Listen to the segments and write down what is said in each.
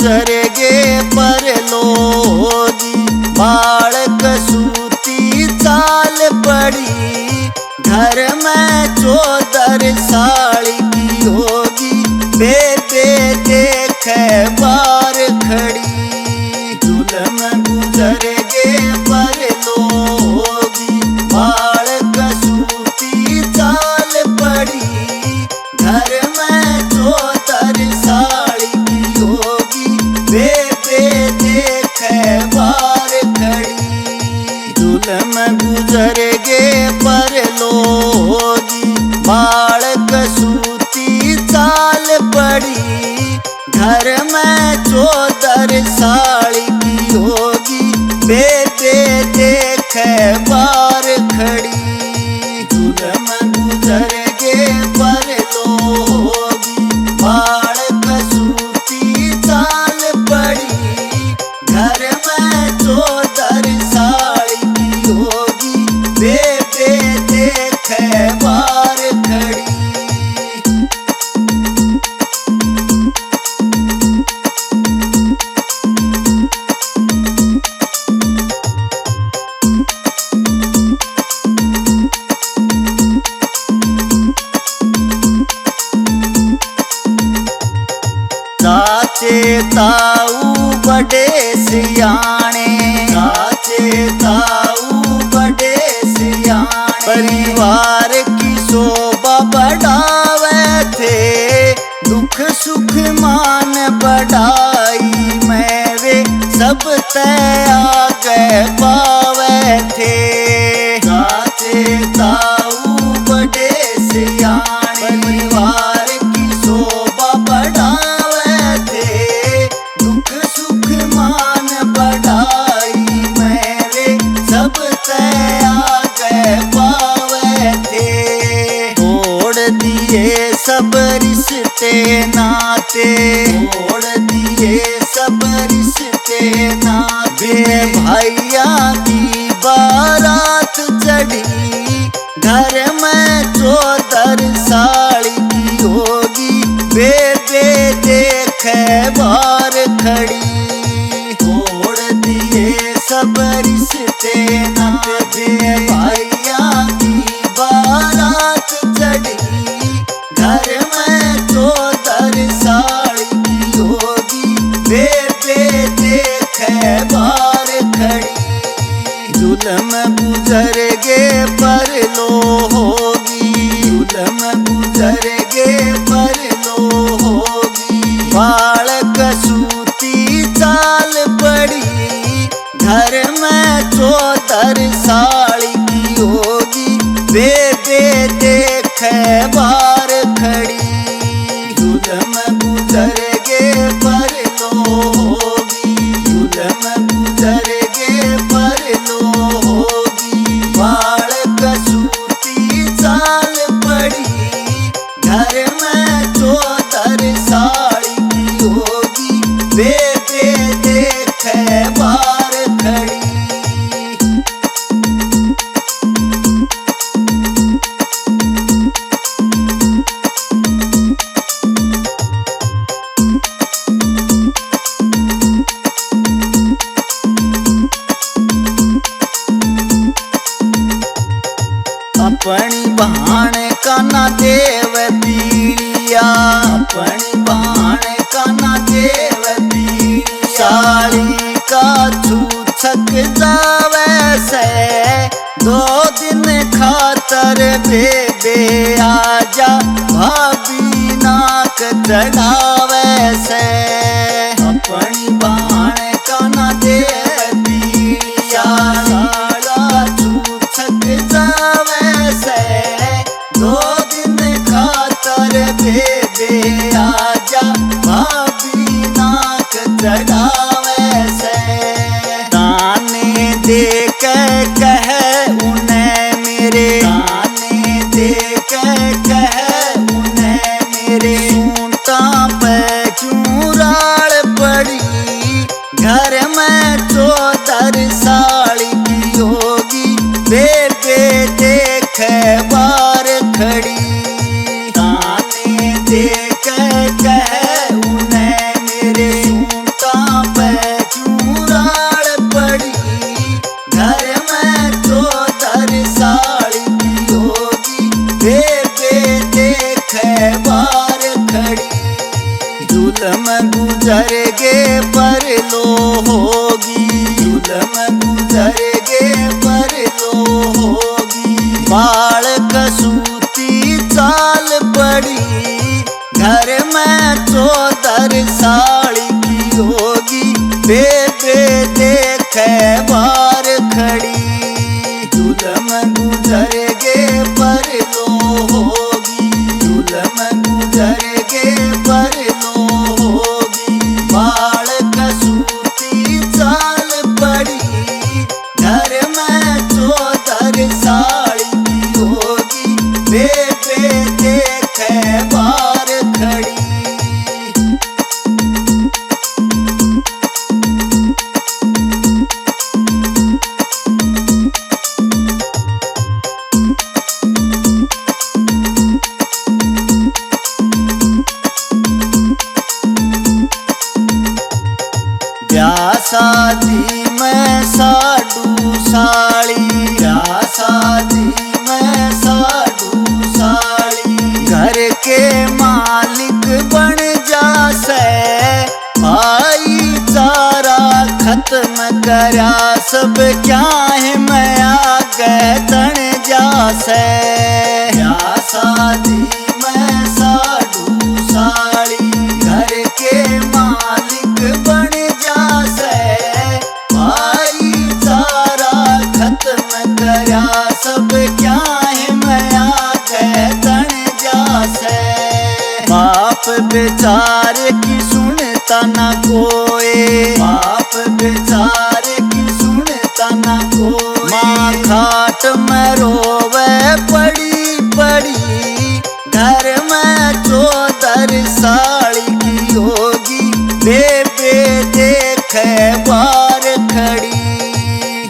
गुजर गे परलोगी। बालक सूती चाल पड़ी, घर में 14 साल की होगी। बेबे देखे बार खड़ी, जुल्म गुजर गे परलोगी। बालक सूती चाल पड़ी, घर में 14 साल की होगी। बेबे देखे बार खड़ी, जुल्म गुजर गे परलोगी। बालक सूती चाल पड़ी, घर में 14 साल की होगी। बेबे देखे बार खड़ी, जुल्म गुजर गे परलोगी। बालक सूती चाल पड़ी, घर में 14 साल की होगी। बेबे देखे बार खड़ी। चाचे ताऊ बड़े सियाने, चाचे ताऊ बड़े सियाने। परिवार की शोभा बढ़ावे थे, दुख सुख मान बढ़ाई में वे सब तय आगे पावे थे। चाचे ताऊ बड़े सियाने, परिवार की शोभा बढ़ावे थे, दुख सुख मान बढ़ाई में वे सब तय आगे पावे थे। तोड़ दिए सब रिश्ते नाते, तोड़ दिए सब रिश्ते नाते। भैया की बारात चढ़ी, घर में 14 साल की होगी। बेबे देखे बार खड़ी, तोड़ दिए सब रिश्ते नाते। भैया की बारात चढ़ी, घर में 14 साल की होगी। बेबे देखे बार खड़ी, जुल्म गुजर गे परलोगी। जुल्म गुजर गे परलोगी। बालक सूती चाल पड़ी, घर में 14 साल की होगी। बेबे देखे बार खड़ी, जुल्म गुजर गे परलोगी। जुल्म गुजर गे परलोगी। बालक सूती चाल पड़ी, घर में 14 साल की होगी। बेबे देखे बार खड़ी। अपनी बहन का ना देव पीलिया, अपनी बहन का ना देव पीलिया। साड़ी का छूछक जावे से, 2 दिन खातर बेबे आजा। भाभी नाक चढ़ावे से, अपनी बहन का ना देव पीलिया। साड़ा छूछक जावे से, 2 दिन खातर बेबे आजा। भाभी नाक चढ़ावे से, ताने दे के कहे उन्हें मेरे, ताने दे के कहे उन्हें मेरे। सूंटा पे क्यों राड़ पड़ी, घर में 14 साल की होगी। बेबे देखे बार खड़ी, ताने दे के कहे उन्हें मेरे। गे पर लो होगी, जुल्म गुजर गे पर लो होगी। बाल कसूती चाल पड़ी, घर में 14 साल की होगी। बेबे देखे बार खड़ी, जुल्म गुजर गे पर लो होगी, जुल्म गुजर गे पर लो होगी। बाल कसूती चाल पड़ी, घर में 14 साल की होगी। बेबे देखे बार खड़ी। ब्याह शादी में साडू साड़ी, ब्याह शादी में साडू साड़ी। घर के मालिक बन जासे, भाईचारा खत्म करया सब क्या है मैं आगे तन जासे। ब्याह शादी में साडू साड़ी, घर के मालिक बन खत्म करया सब क्या है मैं आगे तन जासे। बाप बेचारे की सुनता ना कोई, बाप बेचारे की सुनता ना कोई। माँ खाट में रोवे पड़ी पड़ी, घर में 14 साल की होगी। बेबे देखे बार खड़ी,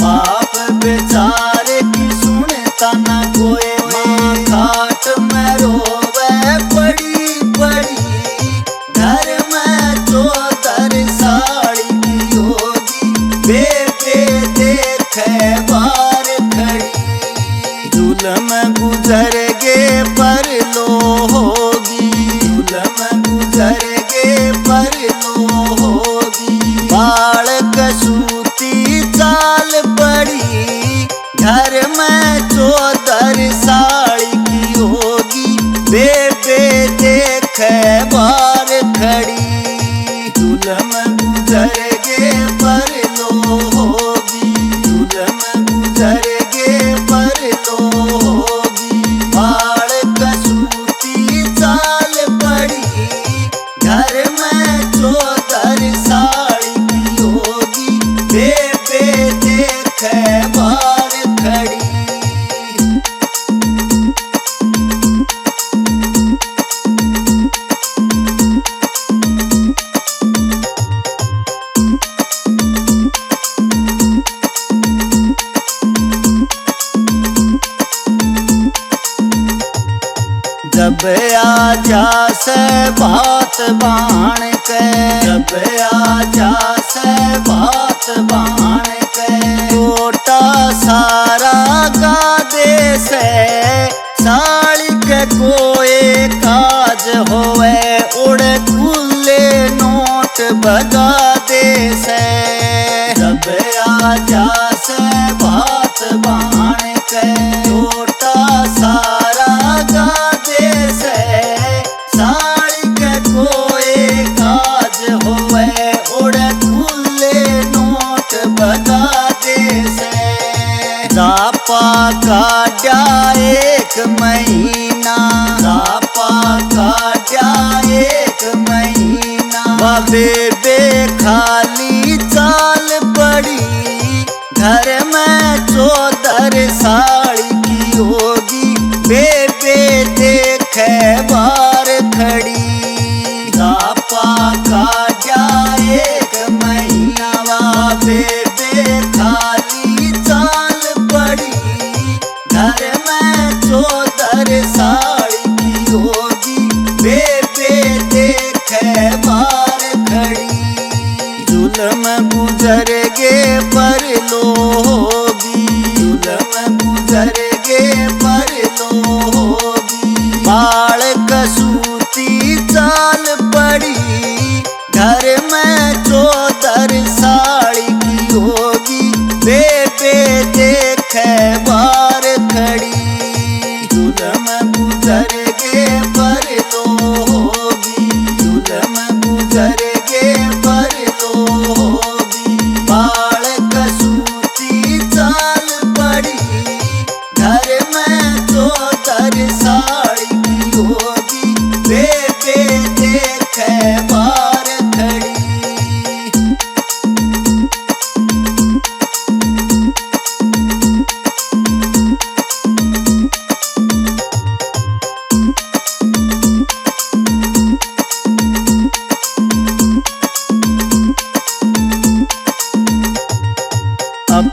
बाप बेचारे की सुनता ना कोई। माँ खाट में रोवे पड़ी पड़ी, घर में 14 साल की होगी। बेबे देखे बार खड़ी, जुल्म गुजर गे पर लो होगी, जुल्म गुजर गे पर लो होगी। बाल कसूती चाल पड़ी, घर में 14 साल की होगी। बेबे देखे बार खड़ी, जुल्म गुजर गे पर लो होगी, जुल्म गुजर गे पर लो होगी। बाल कसूती चाल पड़ी, घर में 14 साल की होगी। बेबे देखे बार खड़ी। जब आ जासे बात बाण के, जब आ जासे बात बाण के। छोटा सारा गा दे से, साड़ी के कोई काज होवे। उड़े खुले नोट बगा दे से, जब आ जासे बात बाण के। छोटा सारा गा दे से, साड़ी के कोई काज होवे। उड़े खुले नोट बगा दे से। जापा काट्या 1 महीना, जापा काट्या 1 महीना। बेबे खाली चाल पड़ी, घर में 14 साल की होगी। बेबे देखे बार खड़ी, जापा काट्या 1 महीना। बेबे खाली चाल पड़ी, घर में 14 साल की होगी। बेबे देखे बार खड़ी, जुल्म गुजर गे पर लो होगी, जुल्म गुजर गे पर लो होगी। बाल कसूती चाल पड़ी, घर में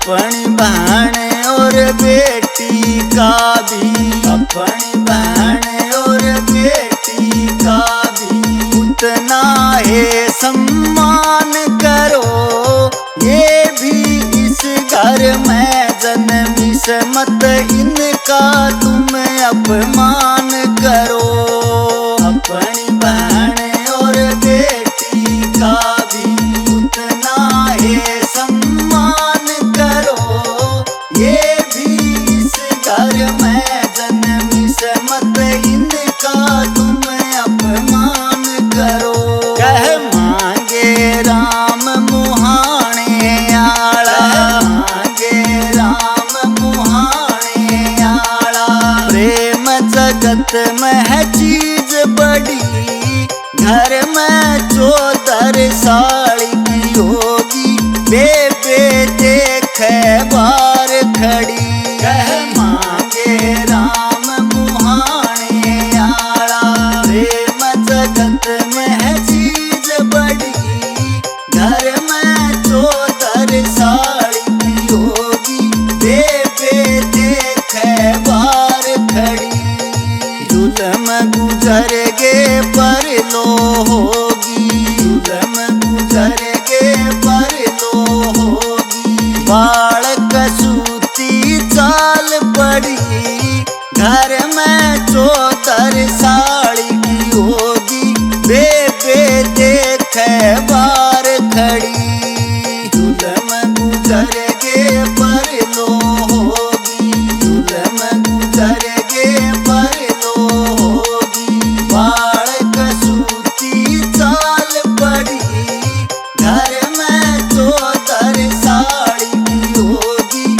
अपनी बहन और बेटी का भी, अपनी बहन और बेटी का भी उतना है सम्मान करो। ये भी इस घर में जन्मी से मत इनका तुम अपमान करो। अपनी बहन और बेटी का भी उतना है सम्मान करो। ये भी इस घर में जन्मी से मत इनका तुम अपमान करो। कह मांगे राम मुहाने आला, मांगे राम मुहाने आला। प्रेम जगत में है चीज बड़ी, घर में 14 साल की होगी बेबे देखे बार खड़ी। कह मांगे राम मुहाने आला, प्रेम जगत में है चीज बड़ी, घर में 14 साल की होगी बेबे देखे बार खड़ी। जुल्म गुजर गे पर लो होगी, जुल्म गुजर गे पर लो होगी। बालक सूती चाल पड़ी, घर में 14 साल की होगी बेबे देखे बार खड़ी। जुल्म गुजर गे पर लो होगी, जुल्म गुजर गे पर लो होगी। बालक सूती चाल पड़ी, घर में 14 साल की होगी।